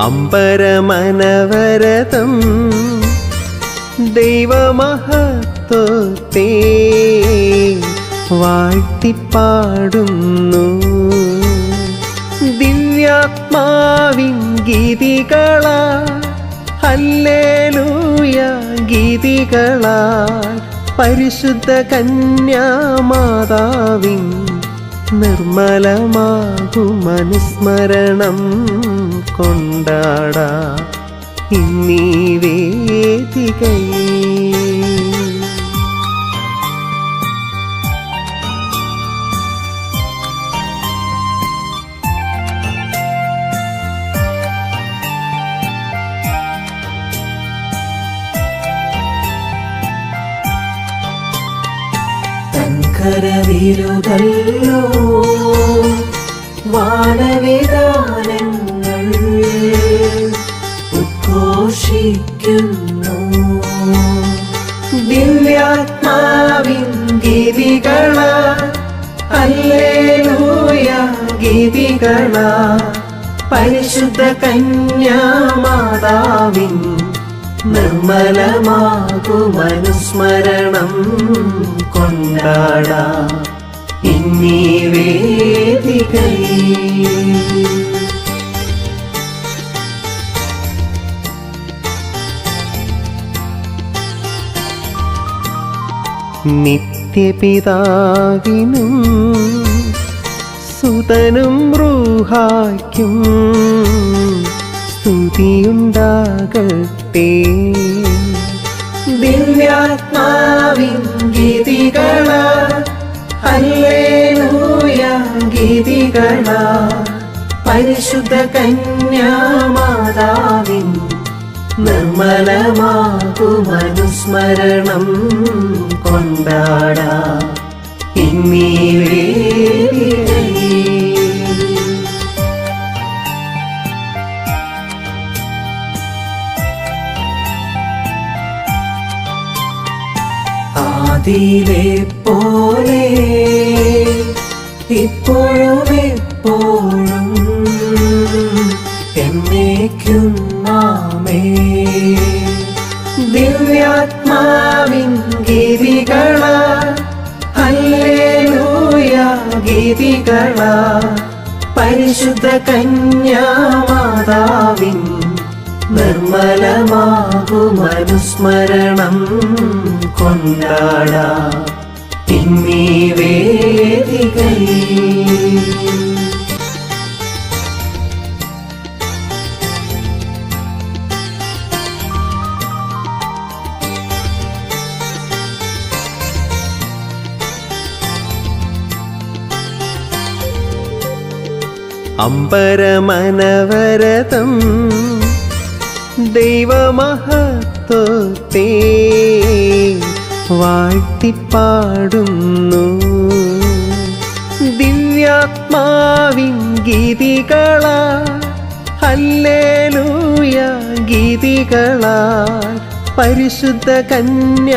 അമ്പരമനവരതം ദൈവമഹത്വത്തെ വാഴ്ത്തിപ്പാടുന്നു. ദിവ്യാത്മാവിൻ ഗീതികളാൽ hallelujah ഗീതികളാൽ പരിശുദ്ധ കന്യാമാതാവിൻ നിർമ്മലമാകുമനുസ്മരണം കൊണ്ടാടാം ഇന്നീ വേദികയിൽ. കരവിരുതല്ലോ വാനവിധാനങ്ങൾ ഉദ്ഘോഷിക്കുന്നു. ദിവ്യാത്മാവിൻ ഗീതികളാൽ hallelujah ഗീതികളാൽ പരിശുദ്ധ കന്യാമാതാവിൻ നിർമ്മലമാകുമനുസ്മരണം കൊണ്ടാടാം ഇന്നീ വേദികയിൽ. നിത്യപിതാവിനും സുതനും റൂഹായ്ക്കും സ്തുതിയുണ്ടാകട്ടെ. ദിവ്യാത്മാവിൻ ഗീതികളാൽ ഹല്ലേലൂയ ഗീതികളാൽ പരിശുദ്ധ കന്യാമാതാവിൻ നിർമ്മലമാകുമനുസ്മരണം കൊണ്ടാടാം ഇന്നീ വേദികയിൽ. ആദിയിലെ പോലെ ഇപ്പോഴും എപ്പോഴും എന്നേക്കും ആമേൻ. ദിവ്യാത്മാവിൻ ഗീതികളാൽ ഹല്ലേലൂയ ഗീതികളാൽ പരിശുദ്ധ കന്യാമാതാവിൻ നിർമ്മലമാകുമനുസ്മരണം കൊണ്ടാടാം ഇന്നീ വേദികയിൽ. അമ്പരമനവരതം ദൈവമഹത്വത്തെ വാഴ്ത്തിപ്പാടുന്നു. ദിവ്യാത്മാവിൻ ഗീതികളാൽ ഹല്ലേലൂയ ഗീതികളാൽ പരിശുദ്ധ കന്യാമാതാവിൻ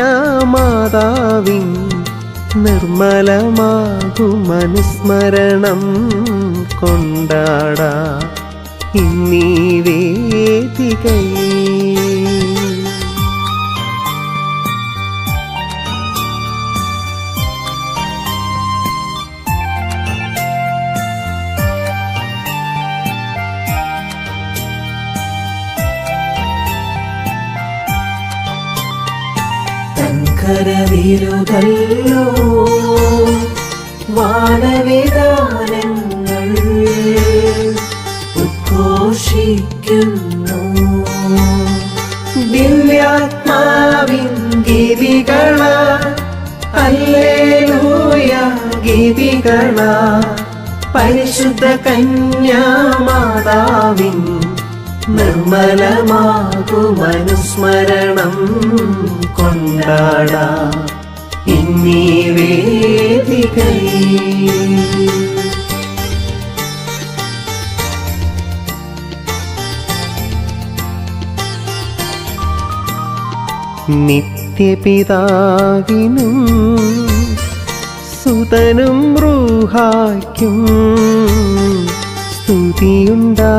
നിർമ്മലമാകുമനുസ്മരണം കൊണ്ടാടാം ഇന്നീ വേദികയിൽ. കരവിരുതല്ലോ വാനവിധാനങ്ങൾ ഉദ്ഘോഷിക്കുന്നു. ദിവ്യാത്മാവിൻ ഗീതികളാൽ ഹല്ലേലൂയ ഗീതികളാൽ പരിശുദ്ധ കന്യാമാതാവിൻ നിർമ്മലമാകുമനുസ്മരണം കൊണ്ടാടാം ഇന്നീ വേദികയിൽ. നിത്യപിതാവിനും സുതനും റൂഹായ്ക്കും സ്തുതിയുണ്ടാകട്ടെ.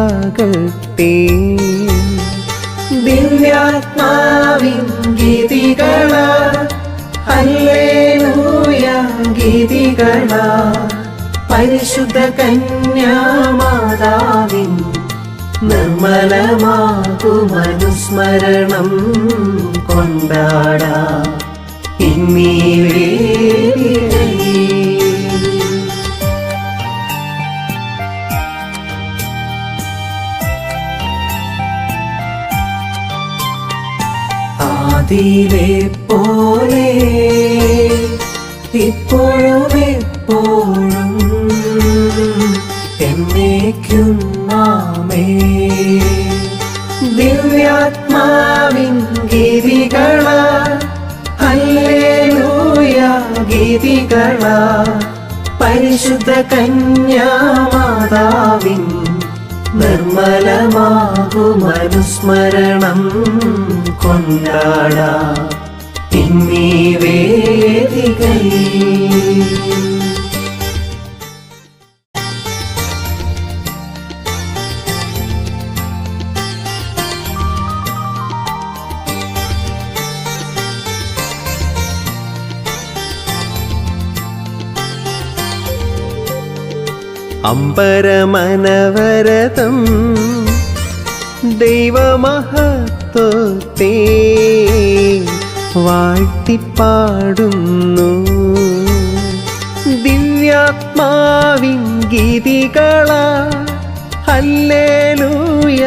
പരിശുദ്ധ കന്യാമാതാവിൻ നിർമ്മലമാകുമനുസ്മരണം കൊണ്ടാടാം ഇന്നീ വേദികയിൽ. ആദിയിലെ പോലെ ഇപ്പോഴും എപ്പോഴും എന്നേക്കും ആമേൻ. ദിവ്യാത്മാവിൻ ഗീതികളാൽ ഹല്ലേലൂയ ഗീതികളാൽ പരിശുദ്ധ കന്യാമാതാവിൻ നിർമ്മലമാകുമനുസ്മരണം കൊണ്ടാടാം ഇന്നീ വേദികയിൽ. അമ്പരമനവരതം ദൈവമഹത്വത്തെ വാഴ്ത്തിപ്പാടുന്നു. ദിവ്യാത്മാവിൻ ഗീതികളാൽ ഹല്ലേലൂയ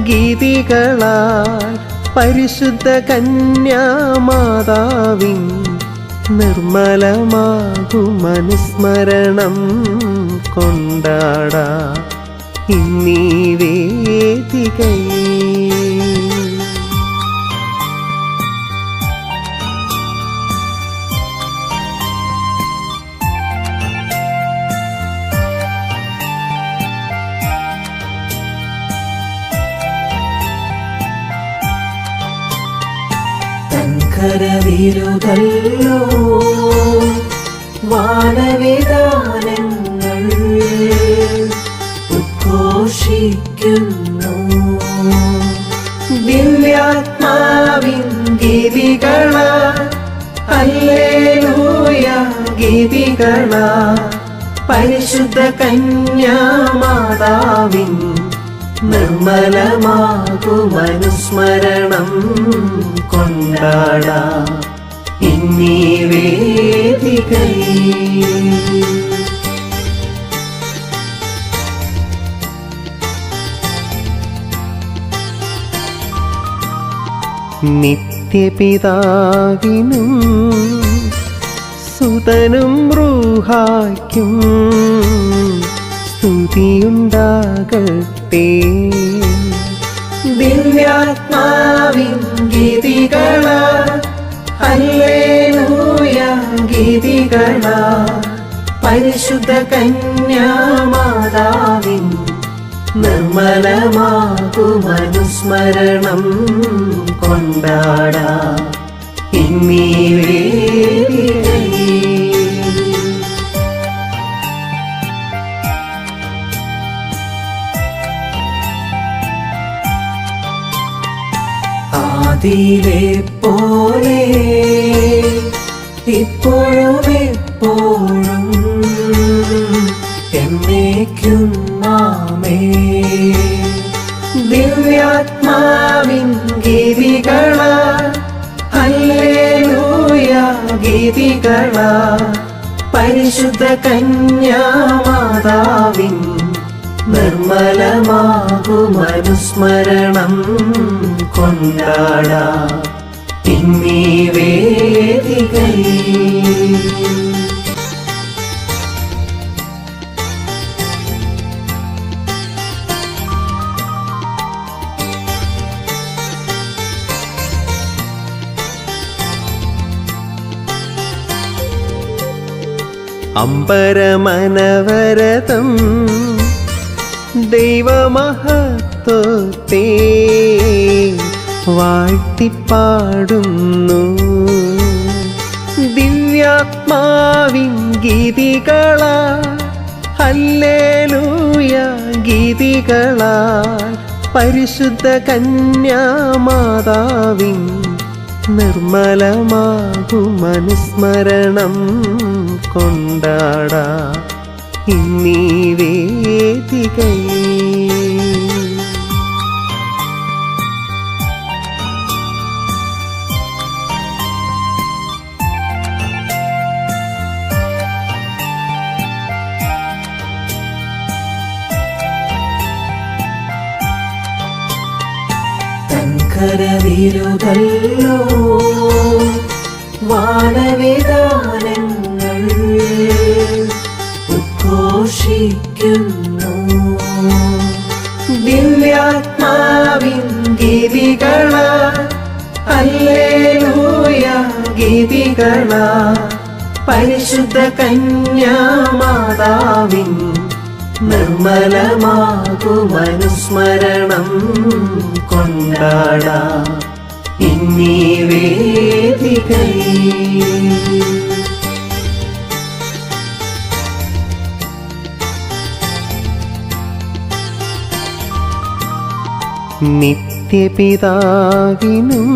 ഗീതികളാൽ പരിശുദ്ധ കന്യാമാതാവിൻ നിർമ്മലമാകുമനുസ്മരണം കൊണ്ടാടാം ഇന്നീ വേദികയിൽ. തൻകരവിരുതല്ലോ വാനവിധാനങ്ങൾ ഉദ്ഘോഷിക്കുന്നു. ദിവ്യാത്മാവിൻ ഗീതികളാൽ ഹല്ലേലൂയ ഗീതികളാൽ പരിശുദ്ധ കന്യാമാതാവിൻ നിർമ്മലമാകുമനുസ്മരണം കൊണ്ടാടാം ഇന്നീ വേദികയിൽ. നിത്യപിതാവിനും സുതനും റൂഹായ്ക്കും സ്തുതിയുണ്ടാകട്ടെ. ദിവ്യാത്മാവിൻ ഗീതികളാൽ ഹല്ലേലൂയ ഗീതികളാൽ പരിശുദ്ധ കന്യാമാതാവിൻ നിർമ്മലമാകുമനുസ്മരണം കൊണ്ടാടാം ഇന്നീ വേദികയിൽ. ആദിയിലെ പോലെ ഇപ്പോഴും എപ്പോഴും എന്നേക്കും ആമേൻ. ദിവ്യാത്മാവിൻ ഗീതികളാൽ ഹല്ലേലൂയ ഗീതികളാൽ പരിശുദ്ധ കന്യാമാതാവിൻ നിർമ്മലമാകുമനുസ്മരണം കൊണ്ടാടാം ഇന്നീ വേദികയിൽ. അമ്പരമനവരതം ദൈവമഹത്വത്തെ വാഴ്ത്തിപ്പാടുന്നു. ദിവ്യാത്മാവിൻ ഗീതികളാൽ ഹല്ലേലൂയ ഗീതികളാൽ പരിശുദ്ധ കന്യാമാതാവിൻ നിർമ്മലമാകുമനുസ്മരണം കൊണ്ടാടാം ഇന്നീ വേദികയിൽ. കരവിരുതല്ലോ വാനവിധാനങ്ങൾ ഉദ്ഘോഷിക്കുന്നു. ദിവ്യാത്മാവിൻ ഗീതികളാൽ ഹല്ലേലൂയ ഗീതികളാൽ പരിശുദ്ധ കന്യാമാതാവിൻ നിർമ്മലമാകുമനുസ്മരണം കൊണ്ടാടാം ഇന്നീ വേദികയിൽ. നിത്യപിതാവിനും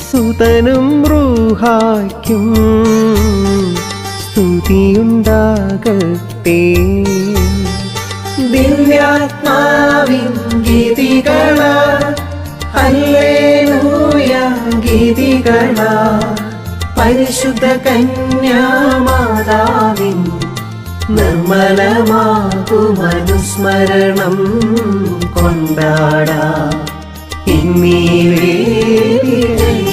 സുതനും റൂഹായ്ക്കും സ്തുതിയുണ്ടാകട്ടെ. ദിവ്യാത്മാവിൻ ഗീതികളാൽ ഹല്ലേലൂയ ഗീതികളാൽ പരിശുദ്ധ കന്യാമാതാവിൻ നിർമ്മലമാകുമനുസ്മരണം കൊണ്ടാടാം ഇന്നീ വേദികയിൽ.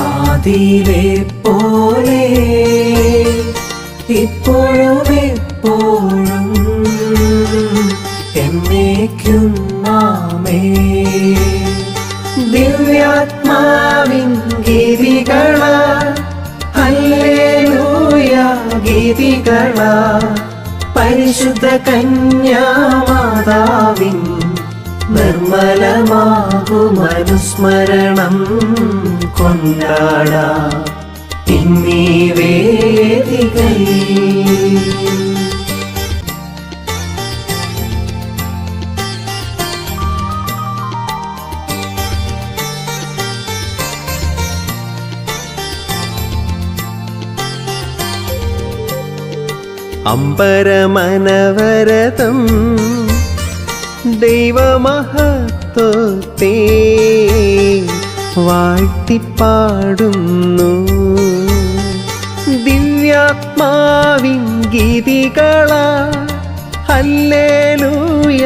ആദിയിലെ പോലെ ഇപ്പോഴും എപ്പോഴും എന്നേക്കും ആമേൻ. ദിവ്യാത്മാവിൻ ഗീതികളാൽ ഹല്ലേലൂയ ഗീതികളാൽ പരിശുദ്ധ കന്യാമാതാവിൻ നിർമ്മലമാകുമനുസ്മരണം കൊണ്ടാടാം ഇന്നീ വേദികയിൽ. അമ്പരമനവരതം ദൈവമഹത്വത്തെ വാഴ്ത്തിപ്പാടുന്നു. ദിവ്യാത്മാവിൻ ഗീതികളാൽ ഹല്ലേലൂയ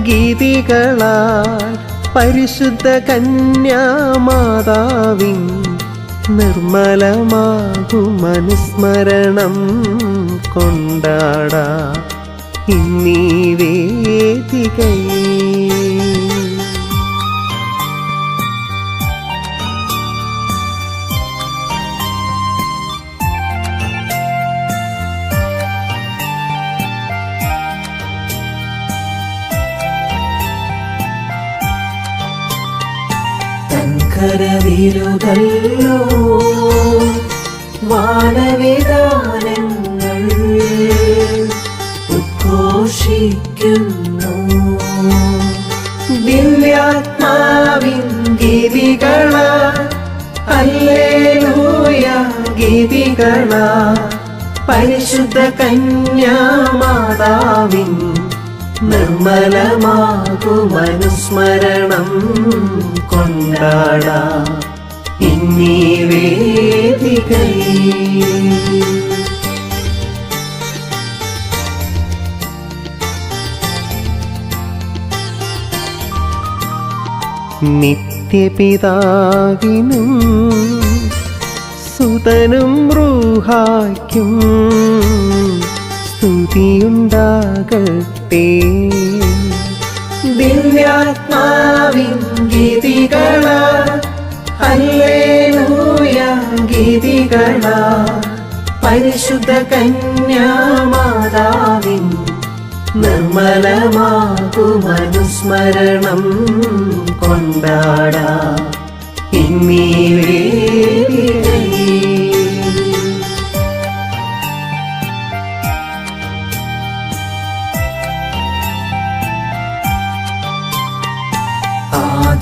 ഗീതികളാൽ പരിശുദ്ധ കന്യാമാതാവിൻ നിർമ്മലമാകുമനുസ്മരണം കൊണ്ടാടാം ഇന്നീ വേദികയിൽ. കരവിരുതല്ലോ വാനവിധാനങ്ങൾ ഉദ്ഘോഷിക്കുന്നു. ദിവ്യാത്മാവിൻ ഗീതികളാൽ ഹല്ലേലൂയ ഗീതികളാൽ പരിശുദ്ധ കന്യാമാതാവിൻ നിർമ്മലമാകുമനുസ്മരണം കൊണ്ടാടാം ഇന്നീ വേദികയിൽ. നിത്യപിതാവിനും സുതനും റൂഹായ്ക്കും സ്തുതിയുണ്ടാകട്ടെ. ദിവ്യാത്മാവിൻ ഗീതികളാൽ ഹല്ലേലൂയ ഗീതികളാൽ പരിശുദ്ധ കന്യാമാതാവിൻ നിർമ്മലമാകുമനുസ്മരണം കൊണ്ടാടാം ഇന്നീ വേദികയിൽ.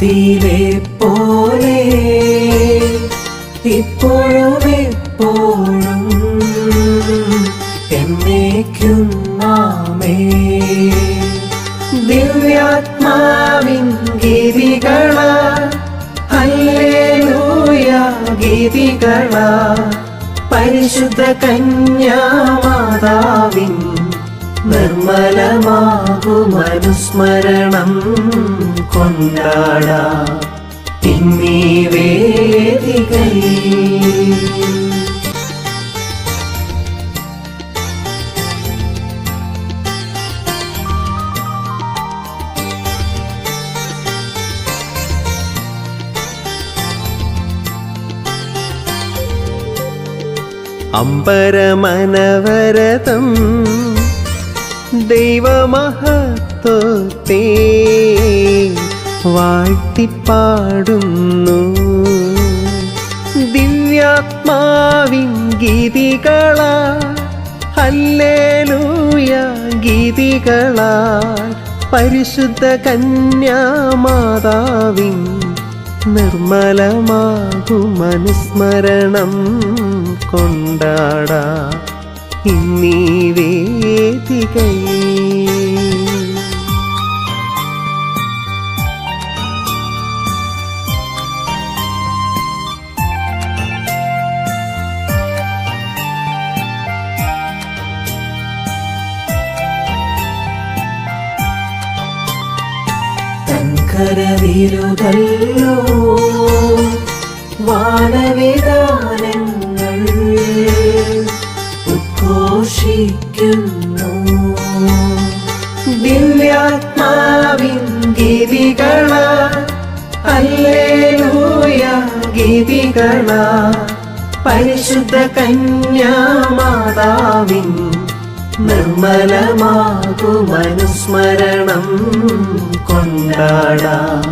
ആദിയിലെ പോലെ ഇപ്പോഴും എപ്പോഴും എന്നേക്കും ആമേൻ. ദിവ്യാത്മാവിൻ ഗീതികളാൽ ഹല്ലേലൂയ ഗീതികളാൽ പരിശുദ്ധ കന്യാമാതാവിൻ നിർമ്മലമാകുമനുസ്മരണം കൊണ്ടാടാം ഇന്നീ വേദികയിൽ. അമ്പരമനവരതം ദൈവമഹത്വത്തെ വാഴ്ത്തിപ്പാടുന്നു. ദിവ്യാത്മാവിൻ ഗീതികളാൽ ഹല്ലേലൂയ ഗീതികളാൽ പരിശുദ്ധ കന്യാമാതാവിൻ നിർമ്മലമാകുമനുസ്മരണം കൊണ്ടാടാം ഇന്നീ വേദികയിൽ. കരവിരുതല്ലോ വാനവിധാനങ്ങൾ ഉദ്ഘോഷിക്കുന്നു. ദിവ്യാത്മാവിൻ ഗീതികളാൽ ഹല്ലേലൂയ ഗീതികളാൽ പരിശുദ്ധ കന്യാമാതാവിൻ നിർമ്മലമാകുമനുസ്മരണം കൊണ്ടാടാം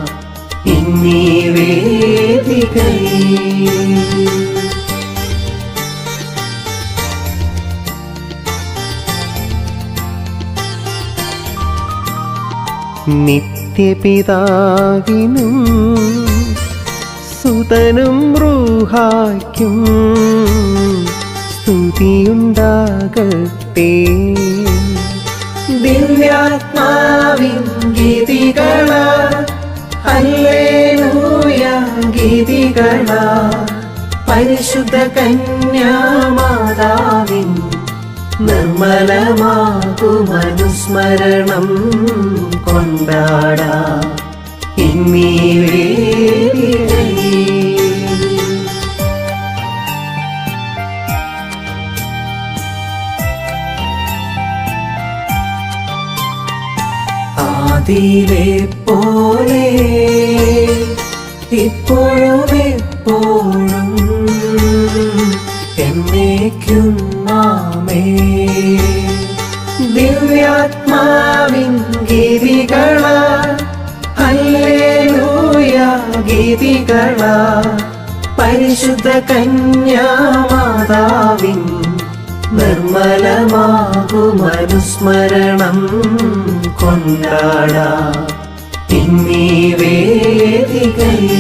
ഇന്നീ വേദികയിൽ. നിത്യപിതാവിനും സുതനും റൂഹായ്ക്കും സ്തുതിയുണ്ടാകട്ടെ. ദിവ്യാത്മാവിൻ ഗീതികളാൽ ഹല്ലേലൂയ ഗീതികളാൽ പരിശുദ്ധ കന്യാമാതാവിൻ നിർമ്മലമാകുമനുസ്മരണം കൊണ്ടാടാം ഇന്നീ വേദികയിൽ. ആദിയിലെ പോലെ ഇപ്പോഴും എപ്പോഴും എന്നേക്കും ആമേൻ. ദിവ്യാത്മാവിൻ ഗീതികളാൽ ഹല്ലേലൂയ ഗീതികളാൽ പരിശുദ്ധ കന്യാമാതാവിൻ നിർമ്മലമാകുമനുസ്മരണം കൊണ്ടാടാം ഇന്നീ വേദികയിൽ.